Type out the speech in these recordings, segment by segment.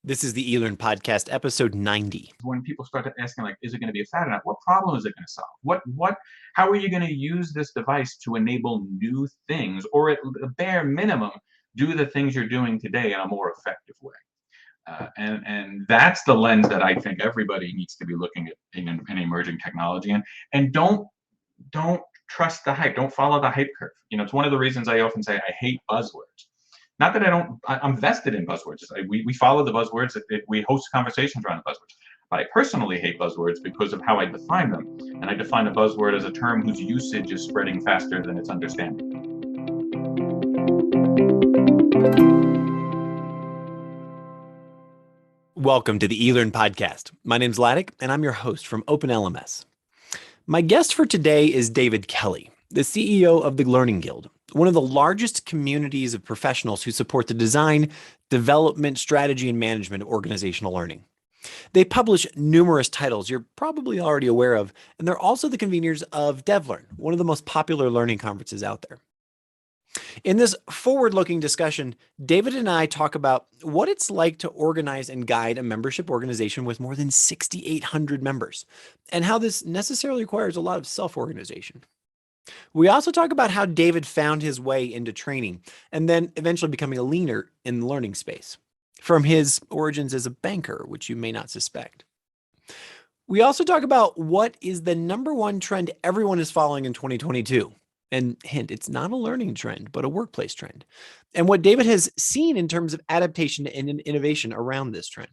This is the eLearn podcast, episode 90. When people start asking, like, is it going to be a fad or not? What problem is it going to solve? How are you going to use this device to enable new things, or at the bare minimum, do the things you're doing today in a more effective way? And that's the lens that I think everybody needs to be looking at in emerging technology. And don't trust the hype. Don't follow the hype curve. It's one of the reasons I often say I hate buzzwords. Not that I'm vested in buzzwords. We follow the buzzwords. We host conversations around the buzzwords. But I personally hate buzzwords because of how I define them. And I define a buzzword as a term whose usage is spreading faster than its understanding. Welcome to the eLearn podcast. My name's Laddick, and I'm your host from OpenLMS. My guest for today is David Kelly, the CEO of the Learning Guild, one of the largest communities of professionals who support the design, development, strategy, and management of organizational learning. They publish numerous titles you're probably already aware of, and they're also the conveners of DevLearn, one of the most popular learning conferences out there. In this forward-looking discussion, David and I talk about what it's like to organize and guide a membership organization with more than 6,800 members, and how this necessarily requires a lot of self-organization. We also talk about how David found his way into training and then eventually becoming a leader in the learning space, from his origins as a banker, which you may not suspect. We also talk about what is the number one trend everyone is following in 2022. And hint, it's not a learning trend, but a workplace trend. And what David has seen in terms of adaptation and innovation around this trend.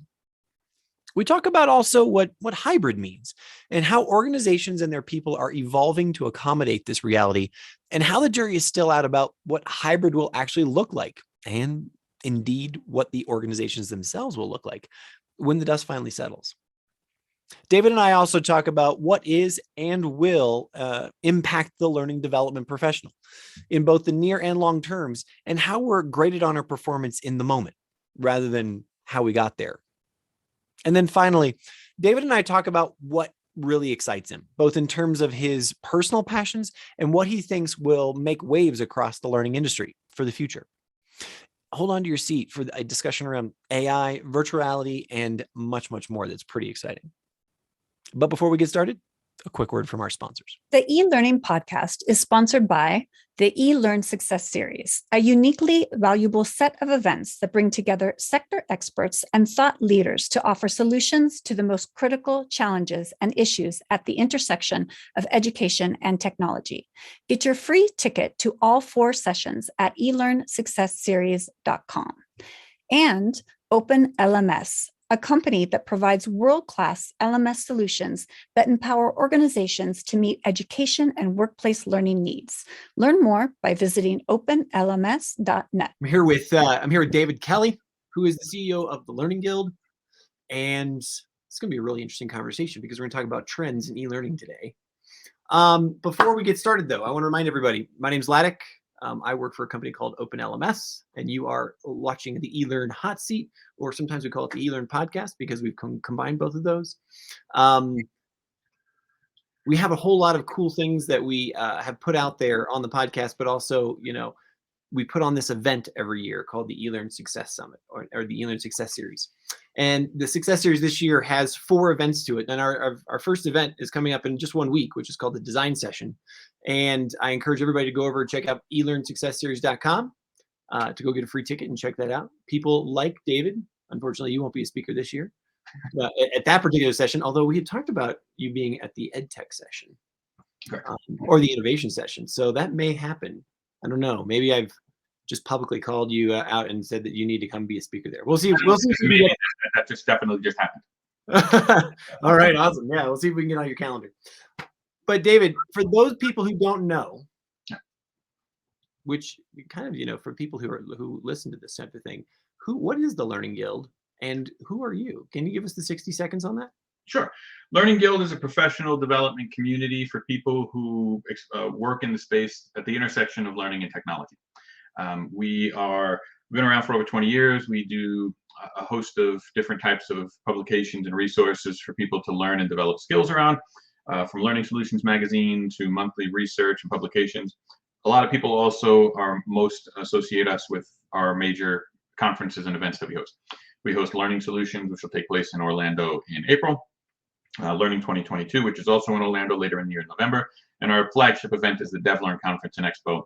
We talk about also what hybrid means and how organizations and their people are evolving to accommodate this reality, and how the jury is still out about what hybrid will actually look like, and indeed what the organizations themselves will look like when the dust finally settles. David and I also talk about what is and will impact the learning development professional in both the near and long terms, and how we're graded on our performance in the moment rather than how we got there. And then finally, David and I talk about what really excites him, both in terms of his personal passions and what he thinks will make waves across the learning industry for the future. Hold on to your seat for a discussion around AI, virtual reality, and much, much more that's pretty exciting. But before we get started, a quick word from our sponsors. The eLearning podcast is sponsored by the eLearn Success Series, a uniquely valuable set of events that bring together sector experts and thought leaders to offer solutions to the most critical challenges and issues at the intersection of education and technology. Get your free ticket to all 4 sessions at elearnsuccessseries.com. And OpenLMS, a company that provides world-class LMS solutions that empower organizations to meet education and workplace learning needs. Learn more by visiting openlms.net. I'm here with David Kelly, who is the CEO of the Learning Guild, and it's going to be a really interesting conversation because we're going to talk about trends in e-learning today. Before we get started, though, I want to remind everybody, my name's Laddick. I work for a company called OpenLMS, and you are watching the eLearn Hot Seat, or sometimes we call it the eLearn Podcast because we've combined both of those. We have a whole lot of cool things that we have put out there on the podcast, but also, we put on this event every year called the eLearn Success Summit or the eLearn Success Series. And the Success Series this year has 4 events to it. And our first event is coming up in just 1 week, which is called the Design Session. And I encourage everybody to go over and check out elearnsuccessseries.com to go get a free ticket and check that out. People like David, unfortunately, you won't be a speaker this year at that particular session, although we had talked about you being at the EdTech session or the innovation session. So that may happen. I don't know. Maybe I've just publicly called you out and said that you need to come be a speaker there. We'll see. That just definitely just happened. All right. Awesome. Yeah. We'll see if we can get on your calendar. But David, for those people who don't know, which kind of, for people who listen to this type of thing, what is the Learning Guild and who are you? Can you give us the 60 seconds on that? Sure. Learning Guild is a professional development community for people who work in the space at the intersection of learning and technology. We've been around for over 20 years. We do a host of different types of publications and resources for people to learn and develop skills around, from Learning Solutions magazine to monthly research and publications. A lot of people also most associate us with our major conferences and events that we host. We host Learning Solutions, which will take place in Orlando in April. Learning 2022, which is also in Orlando later in the year in November. And our flagship event is the DevLearn Conference and Expo,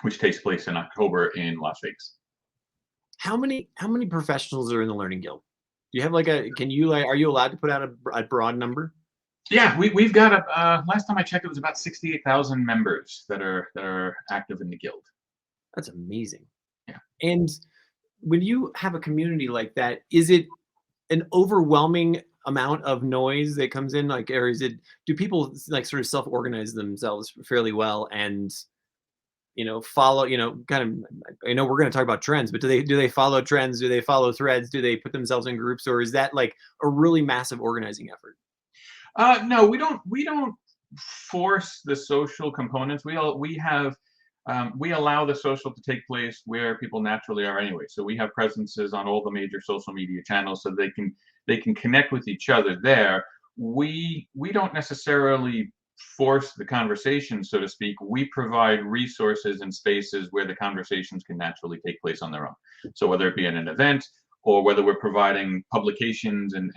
which takes place in October in Las Vegas. How many professionals are in the Learning Guild? Do you have like a, are you allowed to put out a broad number? Yeah, we've got last time I checked, it was about 68,000 members that are active in the guild. That's amazing. Yeah. And when you have a community like that, is it an overwhelming amount of noise that comes in, like, or do people like sort of self-organize themselves fairly well and follow, kind of, I know we're going to talk about trends, but do they follow trends? Do they follow threads? Do they put themselves in groups, or is that like a really massive organizing effort? No, we don't force the social components. We allow the social to take place where people naturally are anyway. So we have presences on all the major social media channels, so they can connect with each other there. We don't necessarily force the conversation, so to speak. We provide resources and spaces where the conversations can naturally take place on their own. So whether it be in an event, or whether we're providing publications and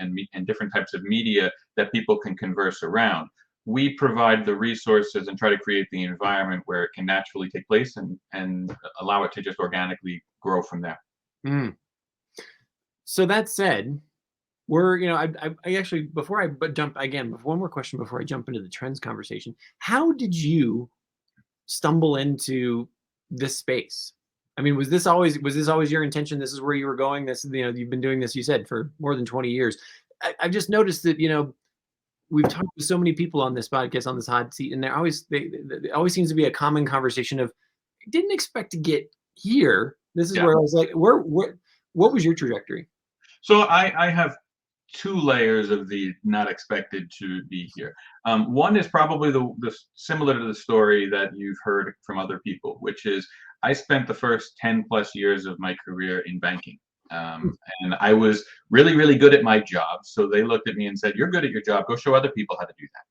different types of media that people can converse around, we provide the resources and try to create the environment where it can naturally take place and allow it to just organically grow from there. Mm. So that said, I actually, before I jump again, one more question before I jump into the trends conversation. How did you stumble into this space? I mean, was this always your intention? This is where you were going. This, you've been doing this, you said, for more than 20 years. I've just noticed that, we've talked to so many people on this podcast, on this hot seat, and there always seems to be a common conversation of, I didn't expect to get here. This is where I was like, what was your trajectory? So I have two layers of the not expected to be here. One is probably the similar to the story that you've heard from other people, which is I spent the first 10 plus years of my career in banking. And I was really, really good at my job. So they looked at me and said, "You're good at your job. Go show other people how to do that."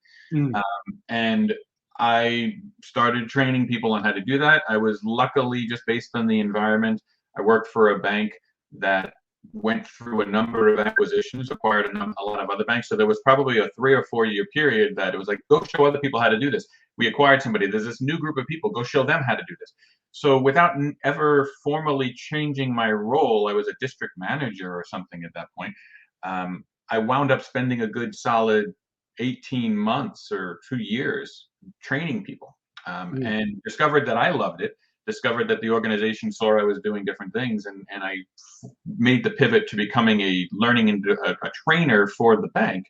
And I started training people on how to do that. I was luckily, just based on the environment, I worked for a bank that went through a number of acquisitions, acquired a lot of other banks. So there was probably a 3 or 4 year period that it was like, go show other people how to do this. We acquired somebody. There's this new group of people. Go show them how to do this. So without ever formally changing my role, I was a district manager or something at that point. I wound up spending a good solid 18 months or 2 years training people, and discovered that I loved it. Discovered that the organization saw I was doing different things, and I made the pivot to becoming a trainer for the bank,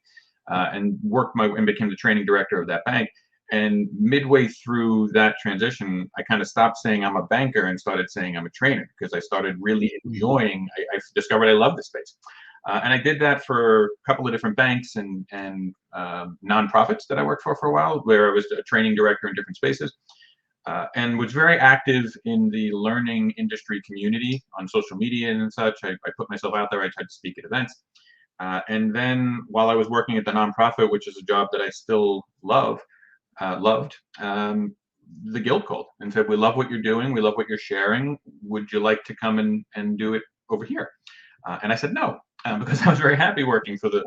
and became the training director of that bank. And midway through that transition, I kind of stopped saying I'm a banker and started saying I'm a trainer, because I started really enjoying. I discovered I love this space, and I did that for a couple of different banks and nonprofits that I worked for a while, where I was a training director in different spaces. And was very active in the learning industry community on social media and such. I put myself out there. I tried to speak at events. And then while I was working at the nonprofit, which is a job that I still loved, the guild called and said, "We love what you're doing. We love what you're sharing. Would you like to come and do it over here?" And I said no, because I was very happy working for the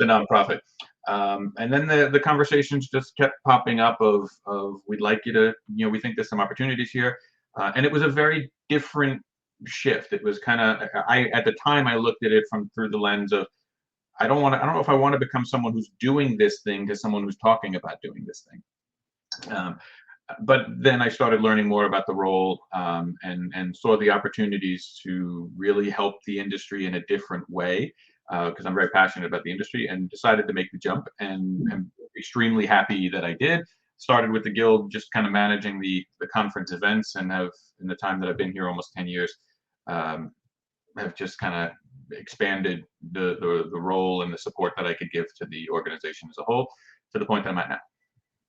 nonprofit. And then the conversations just kept popping up of we'd like you to, we think there's some opportunities here. And it was a very different shift. It was kind of, at the time I looked at it through the lens of, I don't know if I want to become someone who's doing this thing to someone who's talking about doing this thing. But then I started learning more about the role, and saw the opportunities to really help the industry in a different way, because I'm very passionate about the industry, and decided to make the jump, and I'm extremely happy that I did. Started with the guild, just kind of managing the conference events, and have, in the time that I've been here, almost 10 years, have just kind of expanded the role and the support that I could give to the organization as a whole, to the point that I'm at now.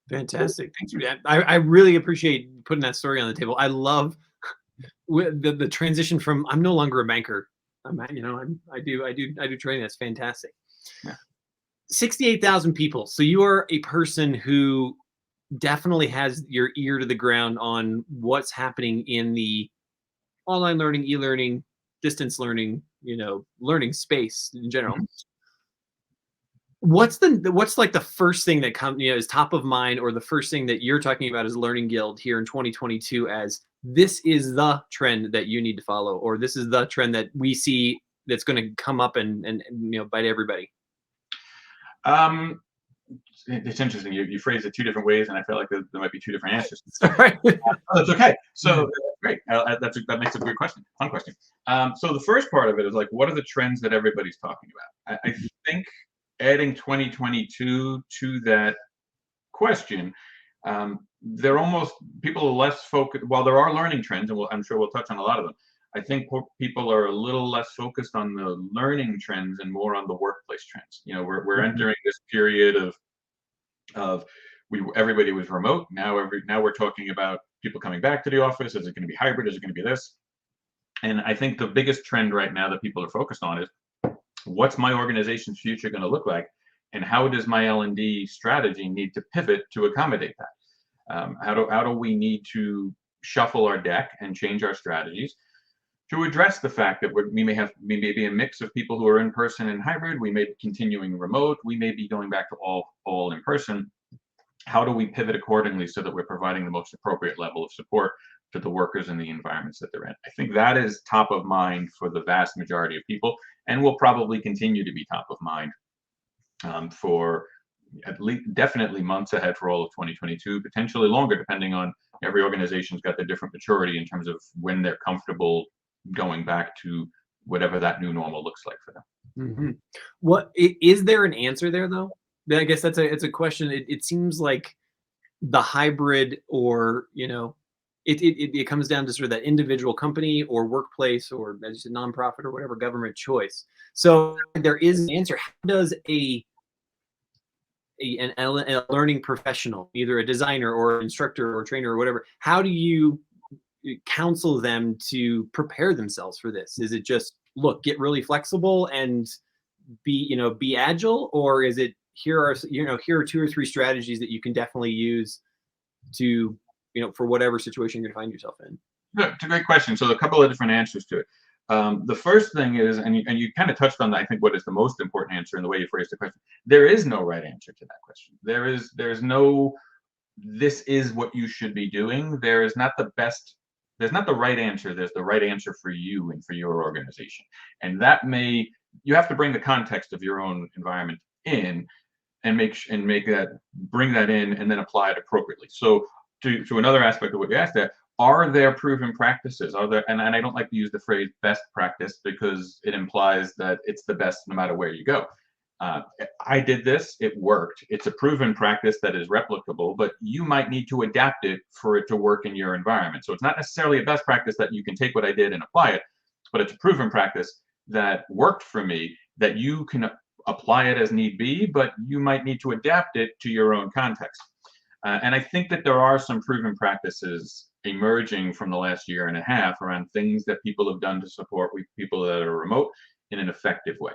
Fantastic. Thank you. I really appreciate putting that story on the table. I love the transition from, I'm no longer a banker. I do training. That's fantastic. Yeah. 68,000 people. So you are a person who definitely has your ear to the ground on what's happening in the online learning, e-learning, distance learning learning space in general. What's like the first thing that comes, is top of mind, or the first thing that you're talking about as Learning Guild here in 2022 as this is the trend that you need to follow, or this is the trend that we see that's going to come up and bite everybody? It's interesting. You phrased it two different ways, and I feel like there might be two different answers. Sorry. That's okay. So great. That makes a great question. Fun question. So the first part of it is like, what are the trends that everybody's talking about? I think adding 2022 to that question, people are less focused. While there are learning trends, and I'm sure we'll touch on a lot of them, I think people are a little less focused on the learning trends and more on the workplace trends. We're entering this period of everybody was remote. Now we're talking about people coming back to the office. Is it going to be hybrid? Is it going to be this? And I think the biggest trend right now that people are focused on is, what's my organization's future going to look like, and how does my L&D strategy need to pivot to accommodate that? How do we need to shuffle our deck and change our strategies to address the fact that we may be a mix of people who are in person and hybrid. We may be continuing remote. We may be going back to all in person. How do we pivot accordingly so that we're providing the most appropriate level of support to the workers and the environments that they're in? I think that is top of mind for the vast majority of people, and will probably continue to be top of mind for at least definitely months ahead for all of 2022, potentially longer, depending on every organization's got the different maturity in terms of when they're comfortable going back to whatever that new normal looks like for them. What is there an answer there though? I guess it's a question. It seems like the hybrid, or it comes down to sort of that individual company or workplace, or as you said, nonprofit or whatever government choice. So there is an answer. How does a learning professional, either a designer or instructor or trainer or whatever, how do you counsel them to prepare themselves for this? Is it just, look, get really flexible and be agile, or is it, here are 2 or 3 strategies that you can definitely use to for whatever situation you're going to find yourself in? It's a great question. So a couple of different answers to it. The first thing is, and you kind of touched on, I think, what is the most important answer in the way you phrased the question. There is no right answer to that question. There's no, this is what you should be doing. There's not the right answer. There's the right answer for you and for your organization. And you have to bring the context of your own environment in, and bring that in, and then apply it appropriately. So to another aspect of what you asked there, are there proven practices? And I don't like to use the phrase best practice, because it implies that it's the best no matter where you go. I did this, it worked. It's a proven practice that is replicable, but you might need to adapt it for it to work in your environment. So it's not necessarily a best practice that you can take what I did and apply it, but it's a proven practice that worked for me, that you can apply it as need be, but you might need to adapt it to your own context. And I think that there are some proven practices emerging from the last year and a half around things that people have done to support people that are remote in an effective way.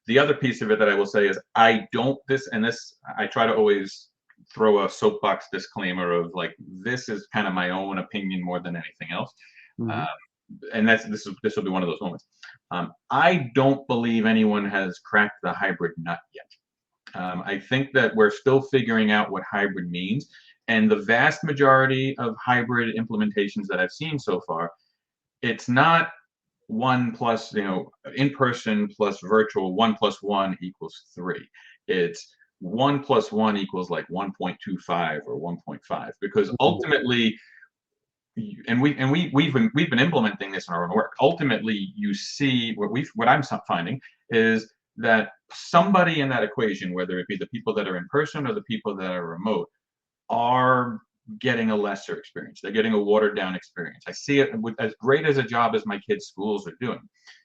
The other piece of it that I will say is, I try to always throw a soapbox disclaimer of like, this is kind of my own opinion more than anything else. And this will be one of those moments. I don't believe anyone has cracked the hybrid nut yet. I think that we're still figuring out what hybrid means, and the vast majority of hybrid implementations that I've seen so far, it's not 1 plus, in person plus virtual, 1 plus 1 equals 3. It's 1 plus 1 equals like 1.25 or 1.5, because ultimately, and we've been implementing this in our own work. Ultimately, you see what I'm finding is that somebody in that equation, whether it be the people that are in person or the people that are remote, are getting a lesser experience. They're getting a watered down experience. I see it with as great as a job as my kids' schools are doing.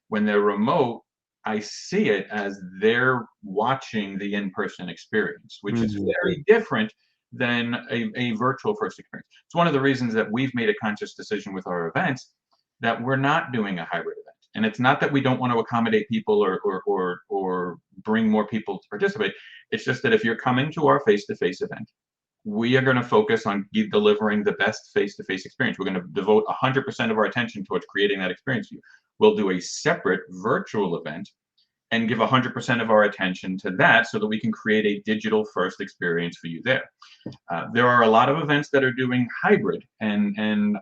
When they're remote, I see it as they're watching the in-person experience, which is very different than a virtual first experience. It's one of the reasons that we've made a conscious decision with our events that we're not doing a hybrid event. And it's not that we don't want to accommodate people or bring more people to participate. It's just that if you're coming to our face-to-face event, we are going to focus on delivering the best face-to-face experience. We're going to devote 100% of our attention towards creating that experience for you. we'll do a separate virtual event and give 100% of our attention to that so that we can create a digital first experience for you there. There are a lot of events that are doing hybrid, and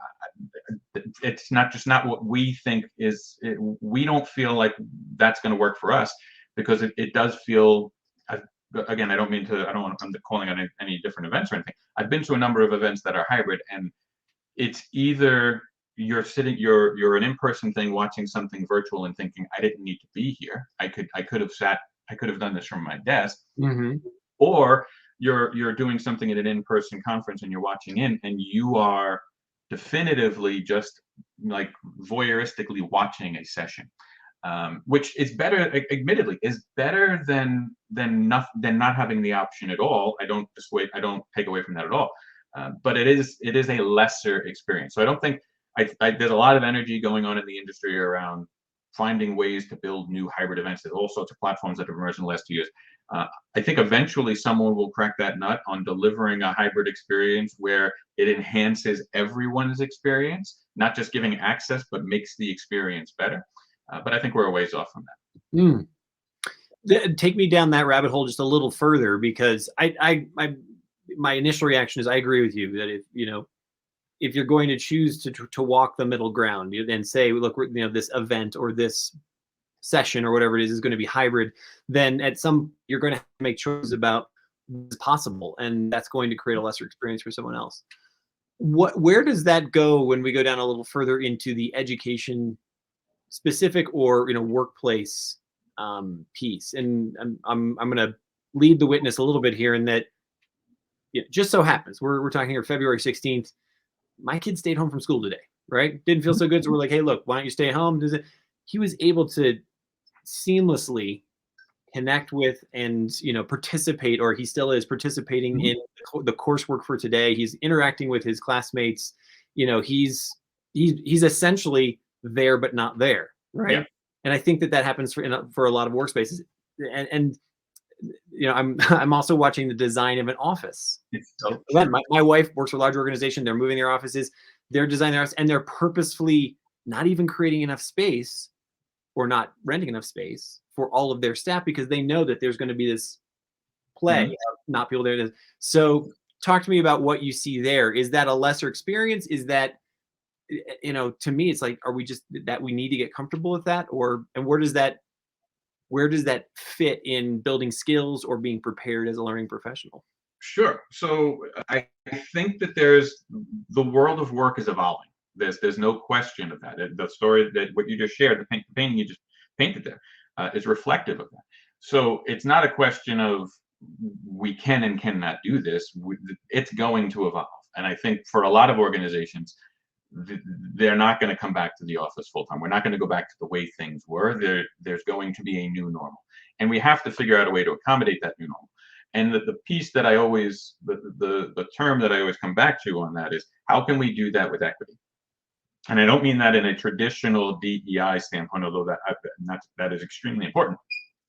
it's not what we think is. We don't feel like that's going to work for us, because it does feel. Again, I don't mean to. I don't want. I'm calling out any different events or anything. I've been to a number of events that are hybrid, and it's either you're an in-person thing watching something virtual and thinking, I didn't need to be here. I could have done this from my desk. Mm-hmm. Or you're doing something at an in-person conference and you're watching in, and you are definitively just like voyeuristically watching a session, which is better, admittedly, is better than not having the option at all. I don't take away from that at all. But it is a lesser experience. So I don't think there's a lot of energy going on in the industry around finding ways to build new hybrid events. There's all sorts of platforms that have emerged in the last 2 years. I think eventually someone will crack that nut on delivering a hybrid experience where it enhances everyone's experience, not just giving access, but makes the experience better. But I think we're a ways off from that. Take me down that rabbit hole just a little further, because my initial reaction is I agree with you that if you're going to choose to walk the middle ground and say, look, this event or this session or whatever it is going to be hybrid, then you're going to have to make choices about what's possible, and that's going to create a lesser experience for someone else. Where does that go when we go down a little further into the education specific or workplace piece? And I'm going to lead the witness a little bit here in that it just so happens we're talking here February 16th. My kid stayed home from school today, right? Didn't feel so good. So we're like, hey, look, why don't you stay home? He was able to seamlessly connect with and, participate, or he still is participating in the coursework for today. He's interacting with his classmates. He's essentially there, but not there. Right. Yeah. And I think that happens for a lot of workspaces. And I'm also watching the design of an office. So again, my wife works for a large organization. They're moving their offices. They're designing their office, and they're purposefully not even creating enough space or not renting enough space for all of their staff, because they know that there's going to be this play of not people there. So talk to me about what you see there. Is that a lesser experience? Is that, to me, it's like, are we just that we need to get comfortable with that? And where does that fit in building skills or being prepared as a learning professional? Sure. So I think that the world of work is evolving. There's no question of that. The story that what you just shared, the painting you just painted there, is reflective of that. So it's not a question of we can and cannot do this. It's going to evolve. And I think for a lot of organizations, they're not going to come back to the office full time. We're not going to go back to the way things were. There's going to be a new normal, and we have to figure out a way to accommodate that new normal. And the piece that the term that I always come back to on that is, how can we do that with equity? And I don't mean that in a traditional DEI standpoint, although that is extremely important.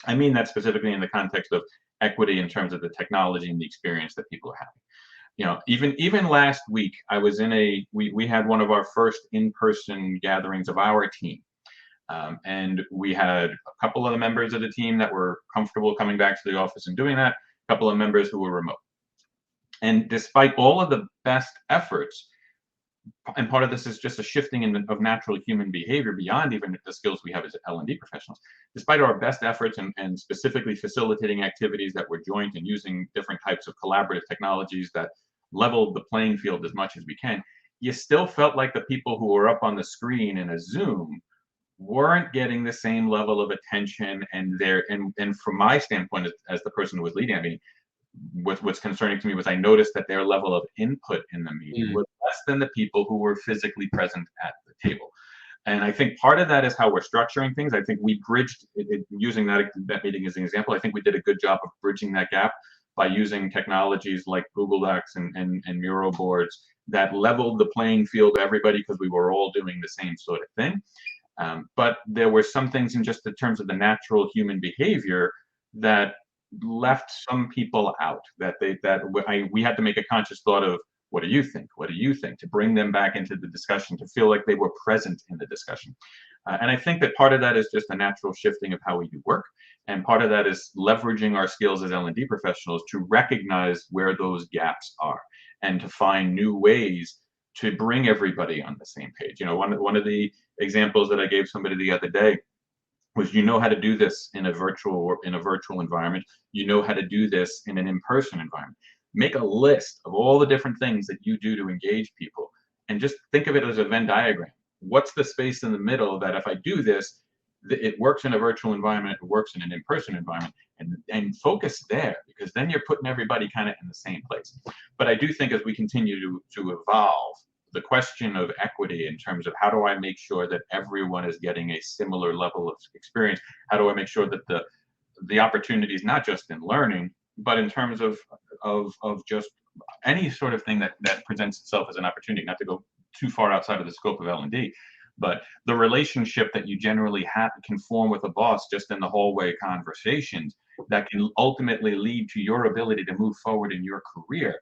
I mean that specifically in the context of equity in terms of the technology and the experience that people are having. Even last week, I was we had one of our first in-person gatherings of our team. And we had a couple of the members of the team that were comfortable coming back to the office and doing that, a couple of members who were remote. And despite all of the best efforts, and part of this is just a shifting of natural human behavior beyond even the skills we have as L&D professionals. Despite our best efforts and specifically facilitating activities that were joint and using different types of collaborative technologies that leveled the playing field as much as we can, you still felt like the people who were up on the screen in a Zoom weren't getting the same level of attention. And from my standpoint, as the person who was leading, I mean, what's concerning to me was I noticed that their level of input in the meeting was less than the people who were physically present at the table. And I think part of that is how we're structuring things. I think we bridged using that meeting as an example. I think we did a good job of bridging that gap by using technologies like Google Docs and Miro boards that leveled the playing field to everybody, because we were all doing the same sort of thing. But there were some things in just in terms of the natural human behavior that left some people out, that we had to make a conscious thought of, What do you think? What do you think? To bring them back into the discussion, to feel like they were present in the discussion. And I think that part of that is just a natural shifting of how we do work. And part of that is leveraging our skills as L&D professionals to recognize where those gaps are and to find new ways to bring everybody on the same page. One of the examples that I gave somebody the other day was, how to do this in a virtual environment. You know how to do this in an in-person environment. Make a list of all the different things that you do to engage people, and just think of it as a Venn diagram. What's the space in the middle that if I do this, it works in a virtual environment, it works in an in-person environment, and focus there, because then you're putting everybody kind of in the same place. But I do think as we continue to evolve, the question of equity in terms of how do I make sure that everyone is getting a similar level of experience? How do I make sure that the opportunities, not just in learning, but in terms of just any sort of thing that presents itself as an opportunity, not to go too far outside of the scope of L&D, but the relationship that you generally can form with a boss just in the hallway conversations that can ultimately lead to your ability to move forward in your career.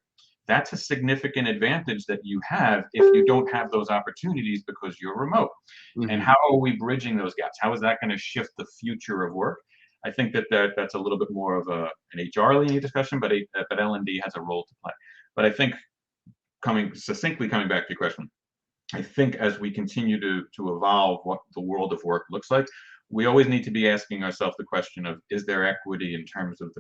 That's a significant advantage that you have if you don't have those opportunities because you're remote. Mm-hmm. And how are we bridging those gaps? How is that going to shift the future of work? I think that's a little bit more of an HR-leaning discussion, but L&D has a role to play. But I think coming back to your question, I think as we continue to evolve what the world of work looks like, we always need to be asking ourselves the question of, is there equity in terms of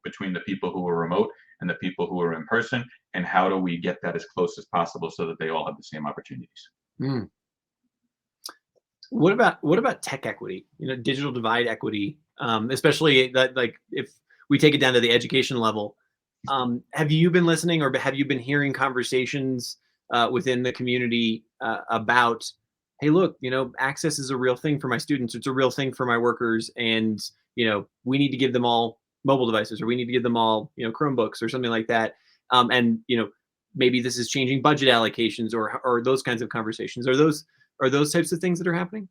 between the people who are remote and the people who are in person, and how do we get that as close as possible so that they all have the same opportunities? Mm. What about tech equity? Digital divide equity, especially that, like, if we take it down to the education level. Have you been listening, or have you been hearing conversations within the community about, hey, look, access is a real thing for my students. It's a real thing for my workers. And, we need to give them all mobile devices, or we need to give them all, Chromebooks or something like that. And, maybe this is changing budget allocations or those kinds of conversations. Are those types of things that are happening?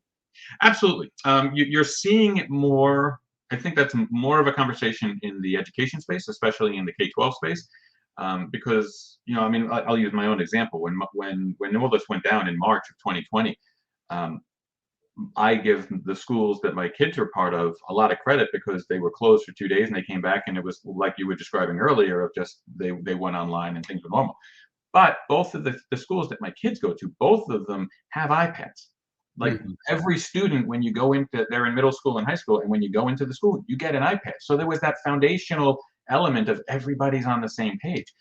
Absolutely. You're seeing it more. I think that's more of a conversation in the education space, especially in the K-12 space. Because, I'll use my own example. When all this went down in March of 2020, I give the schools that my kids are part of a lot of credit, because they were closed for 2 days and they came back, and it was like you were describing earlier, of just they went online and things were normal. But both of the schools that my kids go to, both of them have iPads. Like, mm-hmm. Every student, when you go they're in middle school and high school, and when you go into the school, you get an iPad. So there was that foundational element of everybody's on the same page.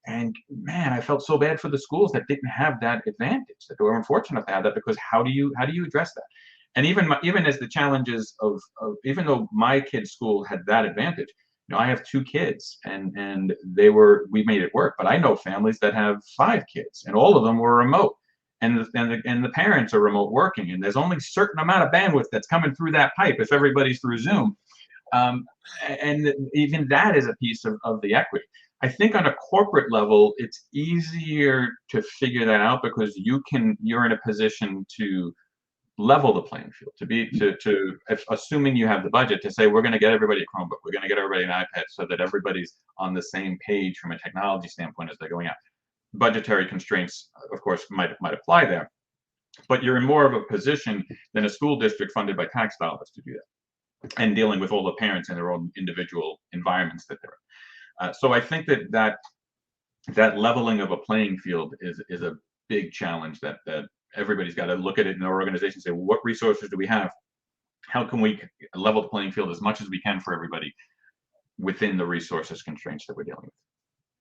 And man, I felt so bad for the schools that didn't have that advantage, that they were unfortunate to have that, because how do you address that? And even as the challenges of even though my kid's school had that advantage, I have 2 kids, and we made it work. But I know families that have 5 kids, and all of them were remote, and the parents are remote working, and there's only a certain amount of bandwidth that's coming through that pipe if everybody's through Zoom, and even that is a piece of the equity. I think on a corporate level, it's easier to figure that out, because you're in a position to level the playing field, assuming you have the budget to say, we're going to get everybody a Chromebook, we're going to get everybody an iPad, so that everybody's on the same page from a technology standpoint as they're going out. Budgetary constraints, of course, might apply there, but you're in more of a position than a school district funded by tax dollars to do that, and dealing with all the parents in their own individual environments that they're in. So I think that leveling of a playing field is a big challenge that everybody's got to look at it in their organization and say, well, what resources do we have? How can we level the playing field as much as we can for everybody within the resources constraints that we're dealing with?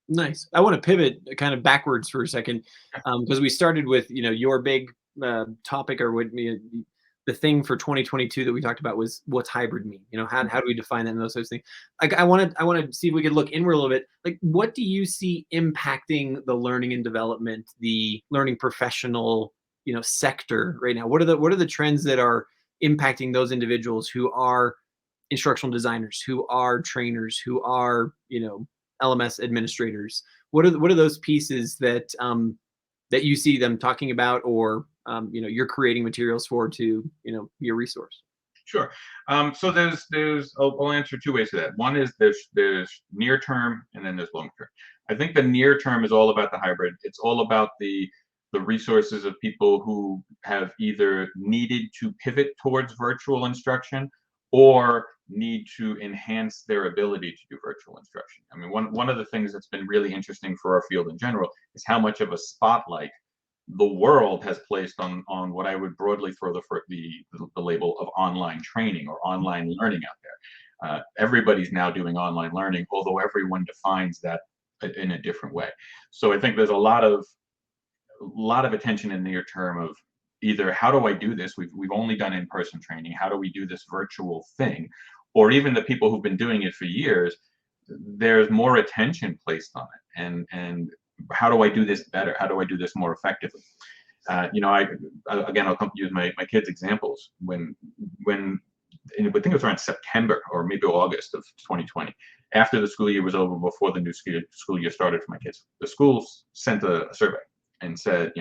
Nice. I want to pivot kind of backwards for a second, because we started with, your big topic, or what the thing for 2022 that we talked about was, what's hybrid mean? How do we define that, and those sorts of things? Like, I want to see if we could look inward a little bit. Like, what do you see impacting the learning and development, the learning professional, sector right now? What are the trends that are impacting those individuals who are instructional designers, who are trainers, who are, LMS administrators? What are those pieces that you see them talking about, or you're creating materials for to your resource? Sure. So I'll answer two ways to that. One is there's near term and then there's long term. I think the near term is all about the hybrid. It's all about the resources of people who have either needed to pivot towards virtual instruction or need to enhance their ability to do virtual instruction. I mean, one of the things that's been really interesting for our field in general is how much of a spotlight the world has placed on what I would broadly throw the label of online training or online learning out there. Everybody's now doing online learning, although everyone defines that in a different way. So I think there's a lot of attention in the near term of either how do I do this? We've only done in-person training. How do we do this virtual thing? Or even the people who've been doing it for years, there's more attention placed on it. And how do I do this better? How do I do this more effectively? I'll use my kids' examples. When I think it was around September or maybe August of 2020, after the school year was over, before the new school year started for my kids, the schools sent a survey and said,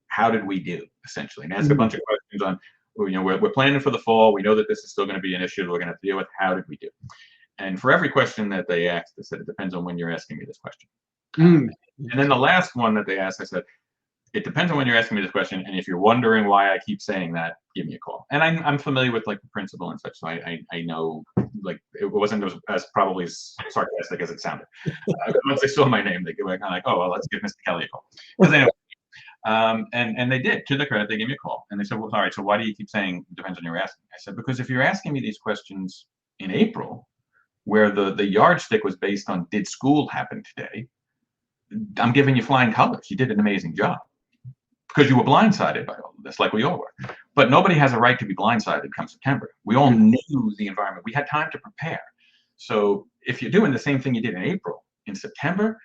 how did we do, essentially, and asked a bunch of questions on, we're planning for the fall. We know that this is still going to be an issue we're going to have to deal with. How did we do? And for every question that they asked, they said, it depends on when you're asking me this question. And then the last one that they asked, I said, it depends on when you're asking me this question. And if you're wondering why I keep saying that, give me a call. And I'm familiar with like the principle and such. So I know, like, it wasn't as probably as sarcastic as it sounded. Once they saw my name, they were kind of like, oh, well, let's give Mr. Kelly a call. Because anyway, and they did. To their credit, they gave me a call. And they said, well, all right, so why do you keep saying it depends on you're asking? I said, because if you're asking me these questions in April, where the yardstick was based on did school happen today, I'm giving you flying colors. You did an amazing job because you were blindsided by all of this, like we all were. But nobody has a right to be blindsided come September. We all knew the environment. We had time to prepare. So if you're doing the same thing you did in April, in September,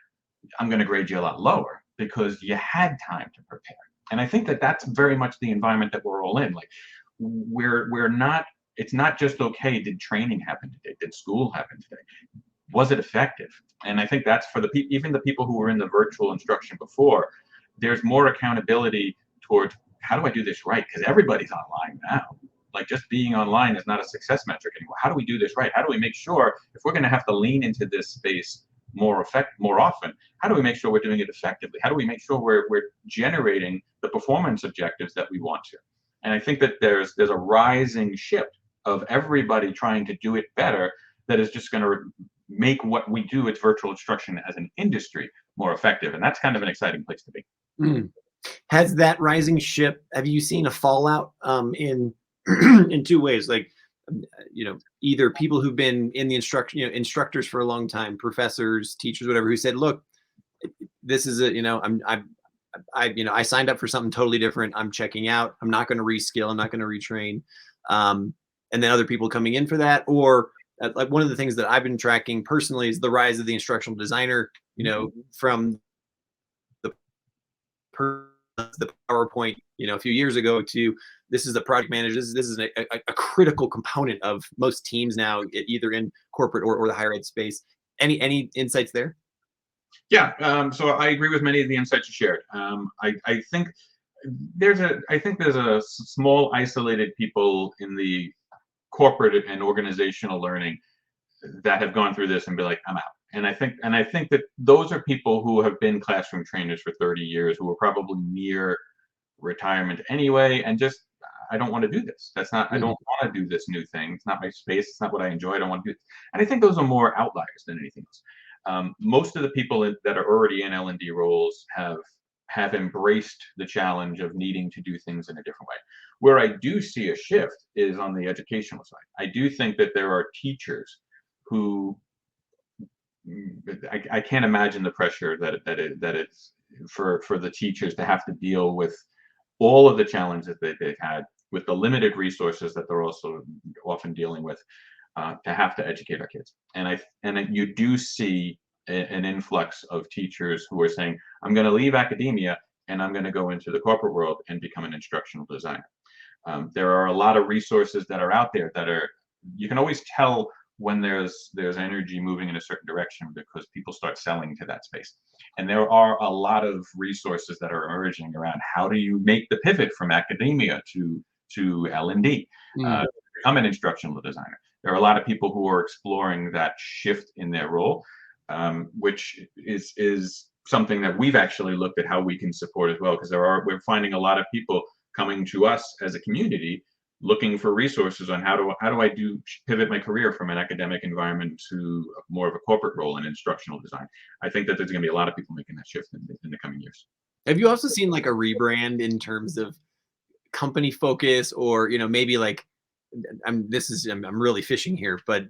I'm going to grade you a lot lower because you had time to prepare. And I think that that's very much the environment that we're all in. Like, we're not. It's not just okay. Did training happen today? Did school happen today? Was it effective? And I think that's for even the people who were in the virtual instruction before. There's more accountability towards how do I do this right? Because everybody's online now. Like, just being online is not a success metric anymore. How do we do this right? How do we make sure, if we're going to have to lean into this space more often, how do we make sure we're doing it effectively? How do we make sure we're generating the performance objectives that we want to? And I think that there's a rising ship of everybody trying to do it better that is just going to make what we do with virtual instruction as an industry more effective. And that's kind of an exciting place to be. Has that rising ship, have you seen a fallout in in two ways? Like, either people who've been in the instructors for a long time, professors, teachers, whatever, who said, look, this is I signed up for something totally different. I'm checking out. I'm not going to reskill. I'm not going to retrain. And then other people coming in for that. Or like, one of the things that I've been tracking personally is the rise of the instructional designer, from the PowerPoint, a few years ago, to this is the project manager. This is a critical component of most teams now, either in corporate or the higher ed space. Any insights there? Yeah, so I agree with many of the insights you shared. I think there's a small isolated people in the corporate and organizational learning that have gone through this and be like, I'm out. And I think that those are people who have been classroom trainers for 30 years, who are probably near retirement anyway, and just, I don't want to do this. I don't want to do this new thing. It's not my space. It's not what I enjoy. I don't want to do it. And I think those are more outliers than anything else. Most of the people that are already in L&D roles have embraced the challenge of needing to do things in a different way. Where I do see a shift is on the educational side. I do think that there are teachers who, I can't imagine the pressure that it's for the teachers to have to deal with all of the challenges that they've had, with the limited resources that they're also often dealing with, to have to educate our kids. And you do see an influx of teachers who are saying, I'm going to leave academia and I'm going to go into the corporate world and become an instructional designer. There are a lot of resources that are out there you can always tell when there's energy moving in a certain direction, because people start selling to that space. And there are a lot of resources that are emerging around how do you make the pivot from academia to L&D. become an instructional designer. There are a lot of people who are exploring that shift in their role, which is something that we've actually looked at how we can support as well, because we're finding a lot of people coming to us as a community looking for resources on how do I pivot my career from an academic environment to more of a corporate role in instructional design. I think that there's going to be a lot of people making that shift in the coming years. Have you also seen like a rebrand in terms of company focus, or maybe like I'm really fishing here, but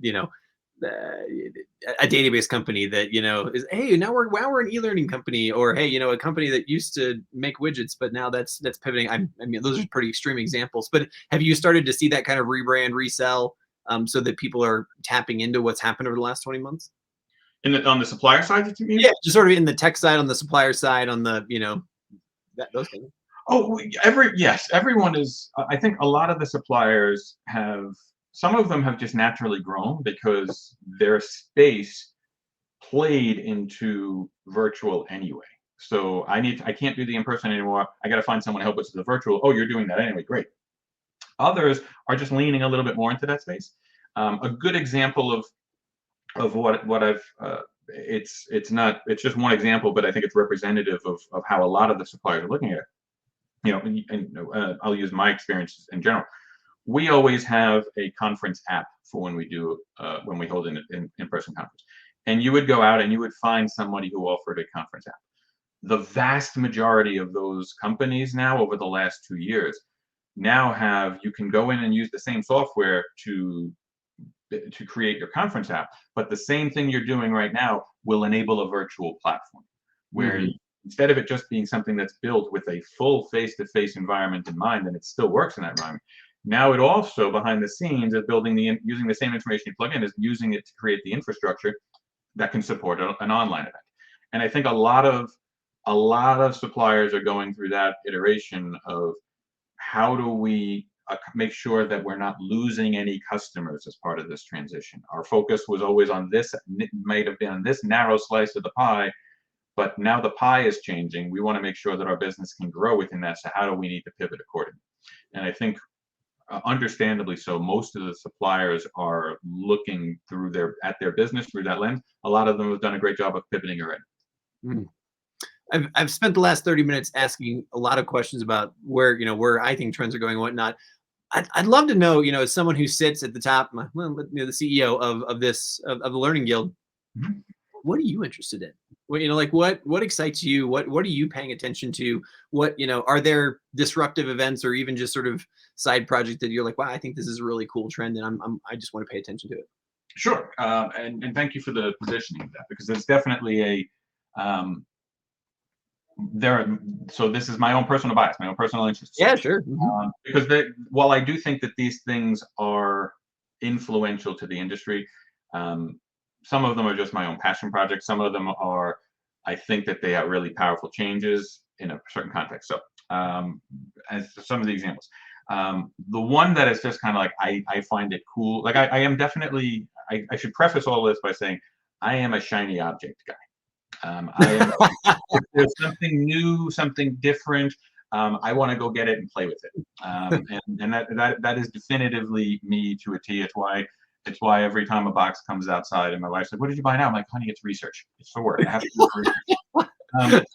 a database company that is, hey, now we're an e-learning company, or hey, a company that used to make widgets but now that's pivoting. I mean, those are pretty extreme examples, but have you started to see that kind of rebrand, resell, so that people are tapping into what's happened over the last 20 months? On the supplier side, you mean? Yeah, just sort of in the tech side, on the supplier side, on the those things. Oh, yes, everyone is. I think a lot of the suppliers some of them have just naturally grown because their space played into virtual anyway. So I can't do the in-person anymore. I got to find someone to help us with the virtual. Oh, you're doing that anyway. Great. Others are just leaning a little bit more into that space. A good example of what I've it's just one example, but I think it's representative of how a lot of the suppliers are looking at it. And I'll use my experiences in general. We always have a conference app for when we hold an in-person conference, and you would go out and you would find somebody who offered a conference app. The vast majority of those companies now, over the last 2 years, you can go in and use the same software to create your conference app, but the same thing you're doing right now will enable a virtual platform where instead of it just being something that's built with a full face-to-face environment in mind, and it still works in that environment. Now it also, behind the scenes, is using the same information you plug in, is using it to create the infrastructure that can support an online event. And I think a lot of suppliers are going through that iteration of how do we make sure that we're not losing any customers as part of this transition. Our focus was always on this, might have been on this narrow slice of the pie, but now the pie is changing. We want to make sure that our business can grow within that. So how do we need to pivot accordingly? And I think understandably so, most of the suppliers are looking at their business through that lens. A lot of them have done a great job of pivoting already. I've spent the last 30 minutes asking a lot of questions about where I think trends are going and whatnot. I'd love to know, as someone who sits at the top, the CEO of the Learning Guild, what are you interested in? What excites you? What are you paying attention to? What, are there disruptive events or even just sort of side project that you're like, wow, I think this is a really cool trend and I just want to pay attention to it? Sure. And thank you for the positioning of that, because there's definitely so this is my own personal bias, my own personal interest. Yeah, sure. Because while I do think that these things are influential to the industry, some of them are just my own passion projects. Some of them are, I think that they are really powerful changes in a certain context. So as some of the examples, the one that is just kind of like, I find it cool. Like I am definitely, I should preface all this by saying I am a shiny object guy. If there's something new, something different, I want to go get it and play with it. And that is definitively me to a T. It's why every time a box comes outside and my wife's like, "What did you buy now?" I'm like, "Honey, it's research. It's for work. I have to do research."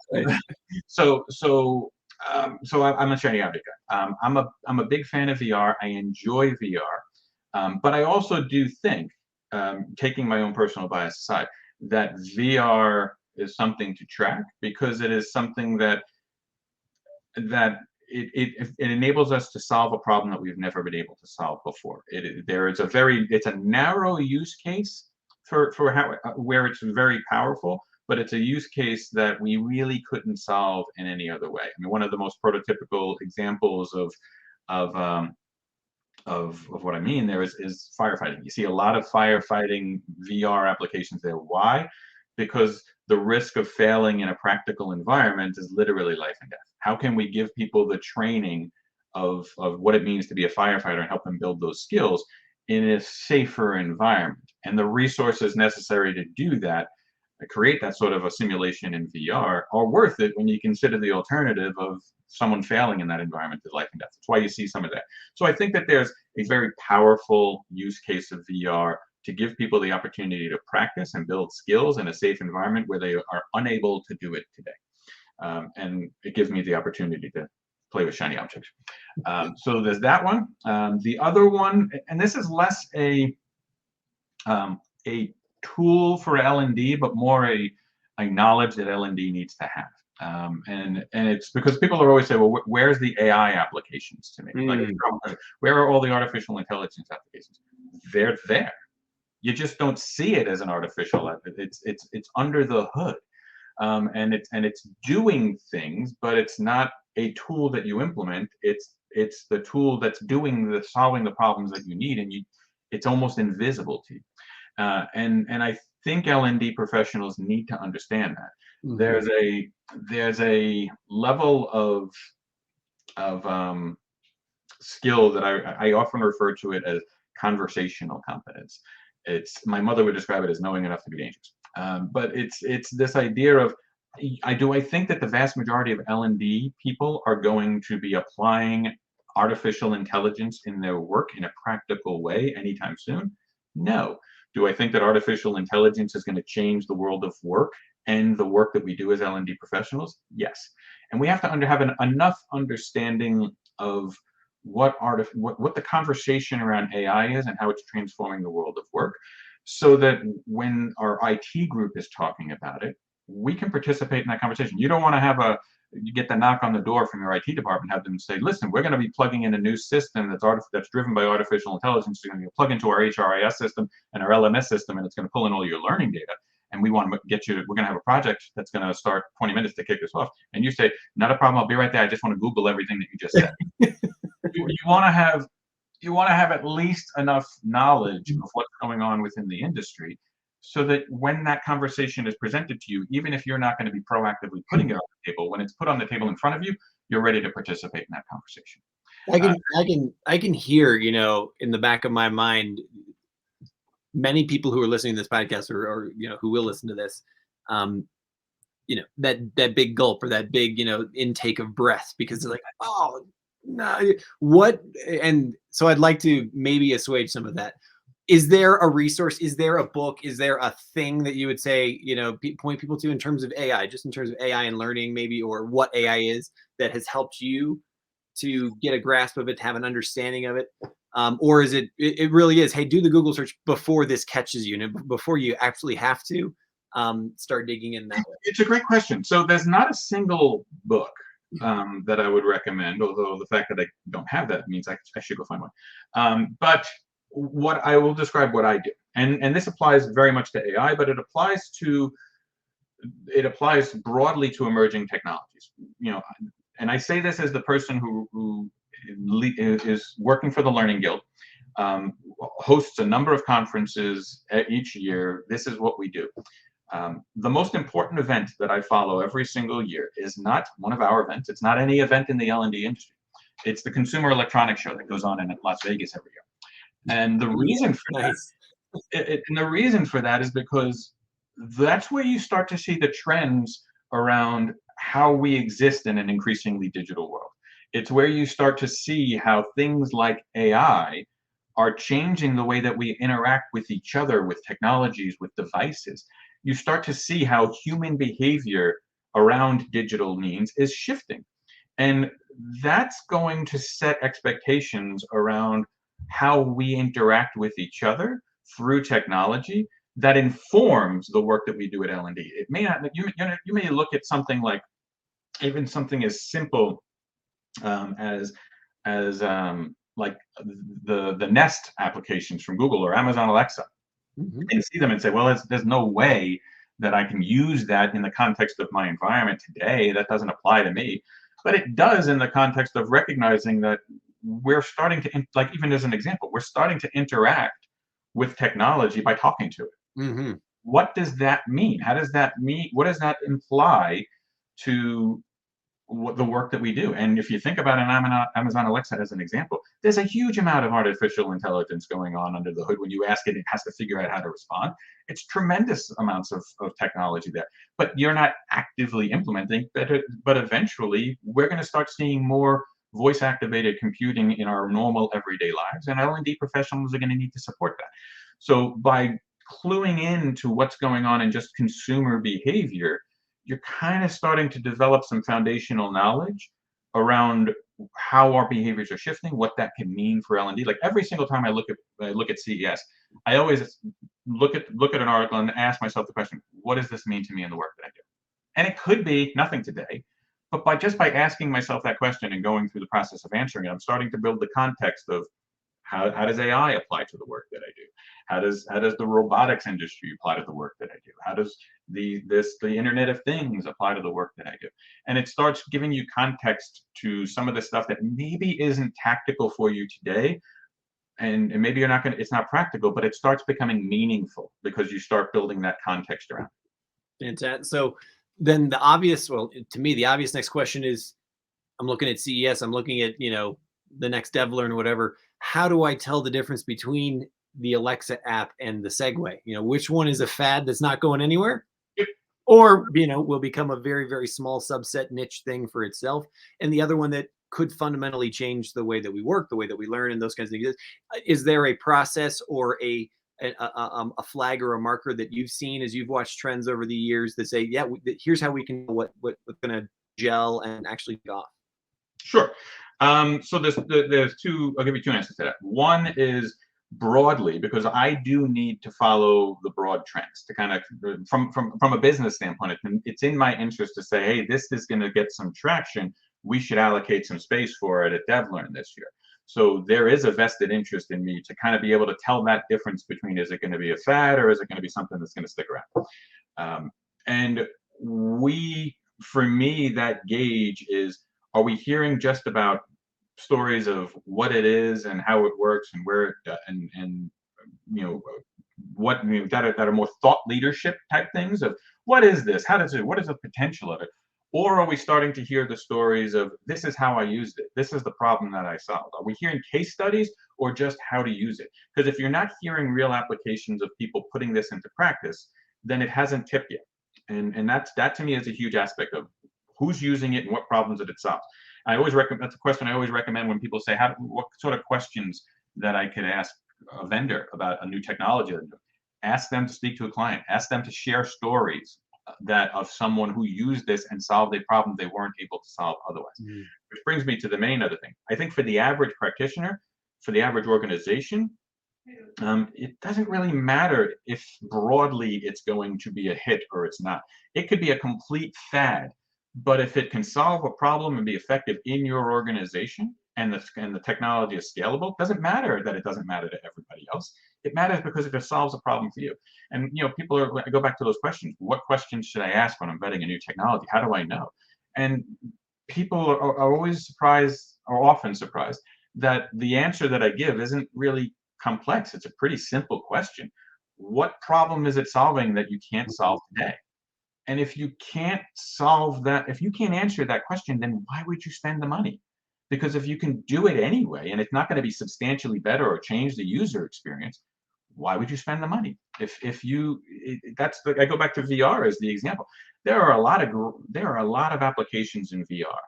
So I'm a shiny object guy. I'm a big fan of VR. I enjoy VR, but I also do think, taking my own personal bias aside, that VR is something to track, because it is something that it enables us to solve a problem that we've never been able to solve before. It's a narrow use case for where it's very powerful, but it's a use case that we really couldn't solve in any other way. I mean, one of the most prototypical examples of what I mean there is firefighting. You see a lot of firefighting VR applications there. Why? Because the risk of failing in a practical environment is literally life and death. How can we give people the training of what it means to be a firefighter and help them build those skills in a safer environment? And the resources necessary to do that create that sort of a simulation in VR are worth it when you consider the alternative of someone failing in that environment to life and death. That's why you see some of that. So I think that there's a very powerful use case of VR to give people the opportunity to practice and build skills in a safe environment where they are unable to do it today. And it gives me the opportunity to play with shiny objects. So there's that one. The other one, and this is less a tool for L&D, but more a knowledge that L&D needs to have. And it's because people are always saying, well, where's the AI applications to me? Like, where are all the artificial intelligence applications? They're there. You just don't see it as an artificial. It's under the hood, and it's doing things, but it's not a tool that you implement. It's the tool that's solving the problems that you need, and it's almost invisible to you. And I think L&D professionals need to understand that. There's a level of skill that I often refer to it as conversational competence. My mother would describe it as knowing enough to be dangerous. But it's this idea of I think that the vast majority of L&D people are going to be applying artificial intelligence in their work in a practical way anytime soon? No. Do I think that artificial intelligence is going to change the world of work and the work that we do as L&D professionals? Yes. And we have to have enough understanding of what the conversation around AI is and how it's transforming the world of work, so that when our IT group is talking about it, we can participate in that conversation. You don't want to you get the knock on the door from your IT department, have them say, listen, we're going to be plugging in a new system that's driven by artificial intelligence. You're going to plug into our HRIS system and our LMS system, and it's going to pull in all your learning data. And we want to we're going to have a project that's going to start 20 minutes to kick us off. And you say, not a problem, I'll be right there. I just want to Google everything that you just said. You want to have at least enough knowledge of what's going on within the industry, so that when that conversation is presented to you, even if you're not going to be proactively putting it on the table, when it's put on the table in front of you, you're ready to participate in that conversation. I can hear, in the back of my mind, many people who are listening to this podcast or who will listen to this, that big gulp or that big, intake of breath, because they're like, oh, no, what? And so I'd like to maybe assuage some of that. Is there a resource? Is there a book? Is there a thing that you would say, point people to in terms of AI, just in terms of AI and learning maybe, or what AI is that has helped you to get a grasp of it, to have an understanding of it? Or is it really is, hey, do the Google search before this catches you, before you actually have to start digging in that way? It's a great question. So there's not a single book that I would recommend, although the fact that I don't have that means I should go find one. But what I will describe what I do, and this applies very much to AI, but it applies broadly to emerging technologies. And I say this as the person who is working for the Learning Guild, hosts a number of conferences each year. This is what we do. The most important event that I follow every single year is not one of our events. It's not any event in the L&D industry. It's the Consumer Electronics Show that goes on in Las Vegas every year. And the reason for that is because that's where you start to see the trends around how we exist in an increasingly digital world. It's where you start to see how things like AI are changing the way that we interact with each other, with technologies, with devices. You start to see how human behavior around digital means is shifting. And that's going to set expectations around how we interact with each other through technology that informs the work that we do at L&D. It may not, you may look at something like, even something as simple as like the Nest applications from Google or Amazon Alexa, and see them and say, well, there's no way that I can use that in the context of my environment today. That doesn't apply to me. But it does in the context of recognizing that we're starting to, like, even as an example, we're starting to interact with technology by talking to it. What does that mean? How does that mean? What does that imply to the work that we do. And if you think about an Amazon Alexa as an example, there's a huge amount of artificial intelligence going on under the hood. When you ask it, it has to figure out how to respond. It's tremendous amounts of technology there, but you're not actively implementing. But eventually, we're going to start seeing more voice-activated computing in our normal everyday lives, and L&D professionals are going to need to support that. So by cluing into what's going on in just consumer behavior, you're kind of starting to develop some foundational knowledge around how our behaviors are shifting, what that can mean for L&D. Like every single time I look at CES, I always look at an article and ask myself the question, what does this mean to me in the work that I do? And it could be nothing today, but by asking myself that question and going through the process of answering it, I'm starting to build the context of how does AI apply to the work that I do? How does the robotics industry apply to the work that I do? How does the Internet of Things apply to the work that I do? And it starts giving you context to some of the stuff that maybe isn't tactical for you today, and maybe you're not going to, it's not practical, but it starts becoming meaningful because you start building that context around it. Fantastic. So then the obvious, well, to me, the obvious next question is, I'm looking at CES, I'm looking at, the next DevLearn or whatever. How do I tell the difference between the Alexa app and the Segway? Which one is a fad that's not going anywhere? Or, will become a very, very small subset niche thing for itself. And the other one that could fundamentally change the way that we work, the way that we learn, and those kinds of things. Is there a process or a flag or a marker that you've seen as you've watched trends over the years that say, yeah, here's how we can know what's going to gel and actually get off? Sure. So there's two, I'll give you two answers to that. One is broadly, because I do need to follow the broad trends to kind of, from a business standpoint, it's in my interest to say, hey, this is going to get some traction. We should allocate some space for it at DevLearn this year. So there is a vested interest in me to kind of be able to tell that difference between, is it going to be a fad or is it going to be something that's going to stick around? And for me, that gauge is, are we hearing just about stories of what it is and how it works and where it and what that are more thought leadership type things of what is this, how does it, what is the potential of it? Or are we starting to hear the stories of, this is how I used it, this is the problem that I solved? Are we hearing case studies or just how to use it? Because if you're not hearing real applications of people putting this into practice, then it hasn't tipped yet. And that to me is a huge aspect of who's using it and what problems it solves. I always recommend, that's a question I always recommend when people say, what sort of questions that I could ask a vendor about a new technology. Ask them to speak to a client, ask them to share stories that of someone who used this and solved a problem they weren't able to solve otherwise. Which brings me to the main other thing. I think for the average practitioner, for the average organization, it doesn't really matter if broadly it's going to be a hit or it's not. It could be a complete fad, but if it can solve a problem and be effective in your organization, and the technology is scalable, it doesn't matter that it doesn't matter to everybody else. It matters because it just solves a problem for you. And people I go back to those questions. What questions should I ask when I'm vetting a new technology? How do I know? And people are always surprised, or often surprised, that the answer that I give isn't really complex. It's a pretty simple question. What problem is it solving that you can't solve today? And if you can't solve that, if you can't answer that question, then why would you spend the money? Because if you can do it anyway, and it's not going to be substantially better or change the user experience, why would you spend the money? I go back to VR as the example. There are a lot of applications in VR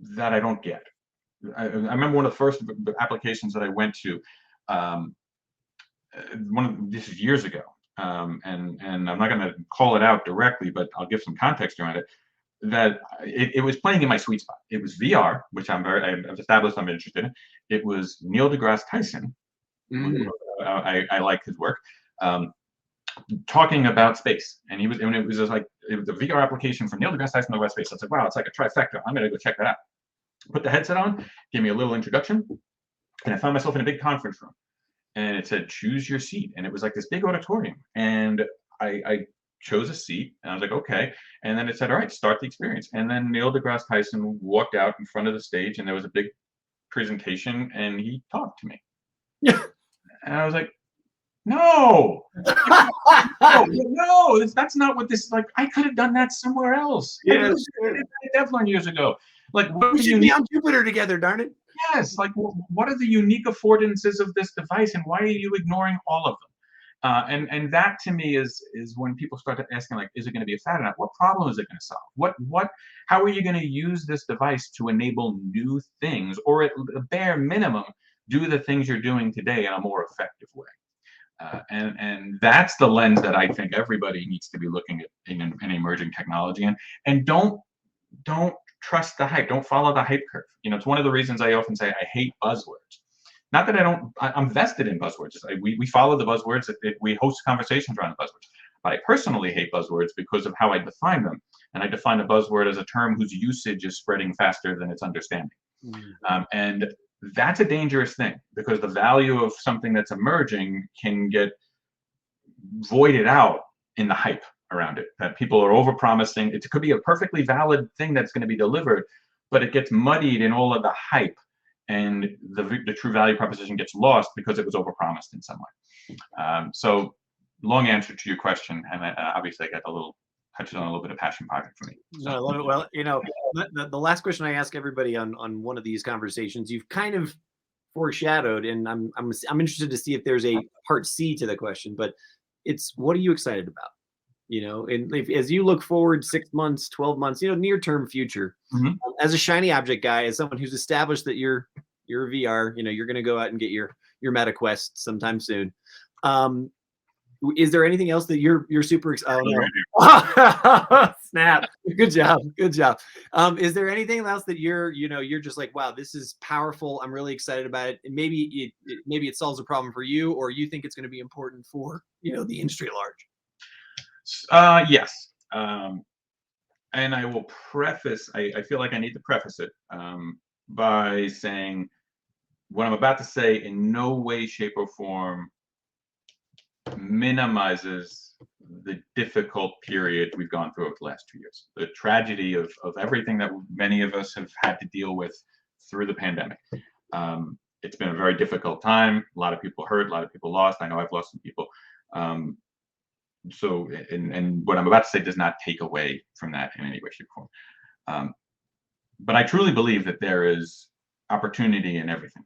that I don't get. I remember one of the first applications that I went to. This is years ago, and I'm not going to call it out directly, but I'll give some context around it. That it was playing in my sweet spot. It was VR, which I've established I'm interested in. It was Neil deGrasse Tyson. I like his work. Talking about space, and it was just like, it was a VR application for Neil deGrasse Tyson about space. So I was like, wow, it's like a trifecta. I'm gonna go check that out. Put the headset on, gave me a little introduction, and I found myself in a big conference room, and it said choose your seat, and it was like this big auditorium, and I chose a seat, and I was like, okay. And then it said, all right, start the experience. And then Neil deGrasse Tyson walked out in front of the stage, and there was a big presentation, and he talked to me. Yeah. And I was like, No, no, that's not what this, like, I could have done that somewhere else. I Yeah, did sure. it at DevLearn years ago. Like, what We are the should be unique, on Jupiter together, darn it. yes, like, what are the unique affordances of this device, and why are you ignoring all of them? And that to me is when people start asking, like, is it going to be a fad or not? What problem is it going to solve? How are you going to use this device to enable new things, or at the bare minimum, do the things you're doing today in a more effective way? And that's the lens that I think everybody needs to be looking at in emerging technology, and don't trust the hype. Don't follow the hype curve. It's one of the reasons I often say I hate buzzwords. Not that I'm vested in buzzwords. We follow the buzzwords. We host conversations around the buzzwords. But I personally hate buzzwords because of how I define them. And I define a buzzword as a term whose usage is spreading faster than its understanding. And that's a dangerous thing, because the value of something that's emerging can get voided out in the hype around it, that people are overpromising. It could be a perfectly valid thing that's going to be delivered, but it gets muddied in all of the hype, and the true value proposition gets lost because it was overpromised in some way. So long answer to your question, and obviously I got touches on a little bit of passion project for me. No, I love it. Well, the last question I ask everybody on one of these conversations, you've kind of foreshadowed, and I'm interested to see if there's a part C to the question, but it's, what are you excited about? And as you look forward 6 months, 12 months, near term future, as a shiny object guy, as someone who's established that you're a VR, you're going to go out and get your Meta Quest sometime soon. Is there anything else that you're super excited? Oh, no. Snap! Good job. Is there anything else that you're just like, wow, this is powerful, I'm really excited about it, and maybe it solves a problem for you, or you think it's going to be important for the industry at large? Yes. And I will preface, I feel like I need to preface it by saying what I'm about to say in no way, shape, or form minimizes the difficult period we've gone through over the last 2 years. The tragedy of everything that many of us have had to deal with through the pandemic. It's been a very difficult time. A lot of people hurt, a lot of people lost. I know I've lost some people. So, and what I'm about to say does not take away from that in any way, shape, or form. But I truly believe that there is opportunity in everything.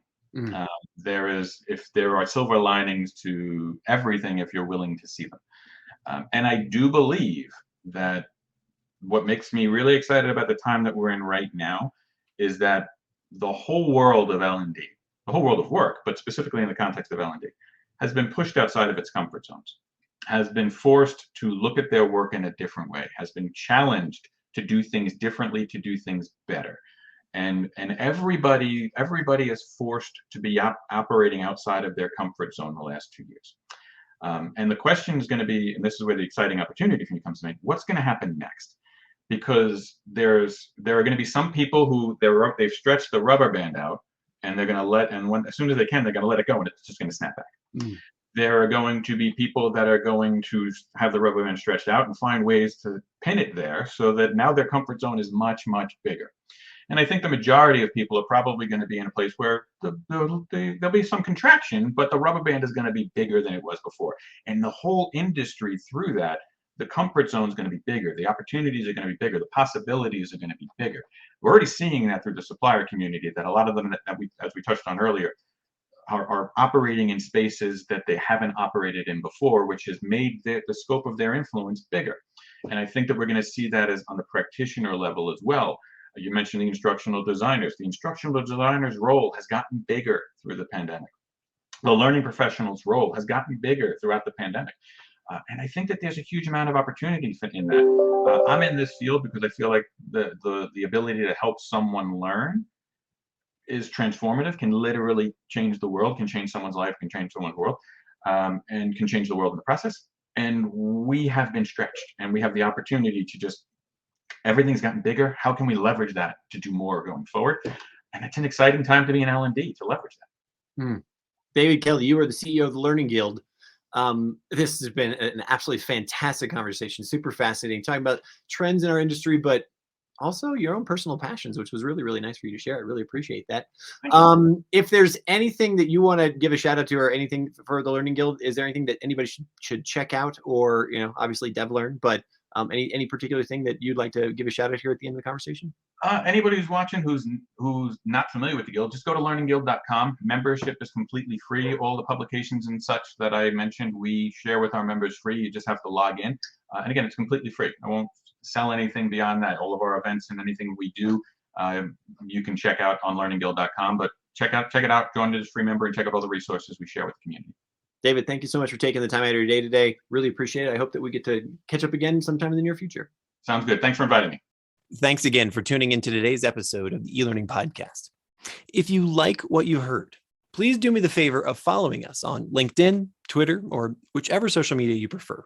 If there are silver linings to everything, if you're willing to see them. And I do believe that what makes me really excited about the time that we're in right now is that the whole world of L&D, the whole world of work, but specifically in the context of L&D, has been pushed outside of its comfort zones, has been forced to look at their work in a different way, has been challenged to do things differently, to do things better. And everybody is forced to be operating outside of their comfort zone the last 2 years. And the question is going to be, and this is where the exciting opportunity for me comes to me, what's going to happen next? Because there are going to be some people who they've stretched the rubber band out, and they're going to as soon as they can, they're going to let it go, and it's just going to snap back. There are going to be people that are going to have the rubber band stretched out and find ways to pin it there so that now their comfort zone is much, much bigger. And I think the majority of people are probably going to be in a place where there'll be some contraction, but the rubber band is going to be bigger than it was before. And the whole industry through that, the comfort zone is going to be bigger. The opportunities are going to be bigger. The possibilities are going to be bigger. We're already seeing that through the supplier community, that a lot of them, as we touched on earlier, are operating in spaces that they haven't operated in before, which has made the scope of their influence bigger. And I think that we're going to see that as on the practitioner level as well. You mentioned the instructional designers. The instructional designers' role has gotten bigger through the pandemic. The learning professionals' role has gotten bigger throughout the pandemic. And I think that there's a huge amount of opportunity in that. I'm in this field because I feel like the ability to help someone learn is transformative, can literally change the world, can change someone's life, can change someone's world, and can change the world in the process. And we have been stretched, and we have the opportunity to just, everything's gotten bigger. How can we leverage that to do more going forward? And it's an exciting time to be in L&D to leverage that. David Kelly, you are the CEO of the Learning Guild. This has been an absolutely fantastic conversation, super fascinating, talking about trends in our industry, but also your own personal passions, which was really, really nice for you to share. I really appreciate that. Thank you. If there's anything that you want to give a shout out to or anything for the Learning Guild, is there anything that anybody should check out, or, obviously DevLearn, but any particular thing that you'd like to give a shout out here at the end of the conversation? Anybody who's watching who's not familiar with the Guild, just go to learningguild.com. Membership is completely free. All the publications and such that I mentioned, we share with our members free. You just have to log in. And again, it's completely free. I won't sell anything beyond that. All of our events and anything we do, you can check out on learningguild.com. But check it out, join as a free member, and check out all the resources we share with the community. David, thank you so much for taking the time out of your day today. Really appreciate it. I hope that we get to catch up again sometime in the near future. Sounds good. Thanks for inviting me. Thanks again for tuning into today's episode of the eLearning Podcast. If you like what you heard, please do me the favor of following us on LinkedIn, Twitter, or whichever social media you prefer.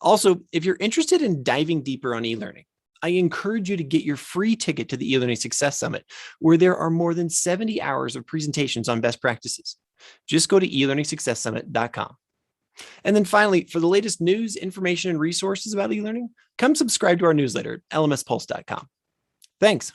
Also, if you're interested in diving deeper on e-learning, I encourage you to get your free ticket to the eLearning Success Summit, where there are more than 70 hours of presentations on best practices. Just go to elearningsuccesssummit.com. And then finally, for the latest news, information, and resources about e-learning, come subscribe to our newsletter at lmspulse.com. Thanks.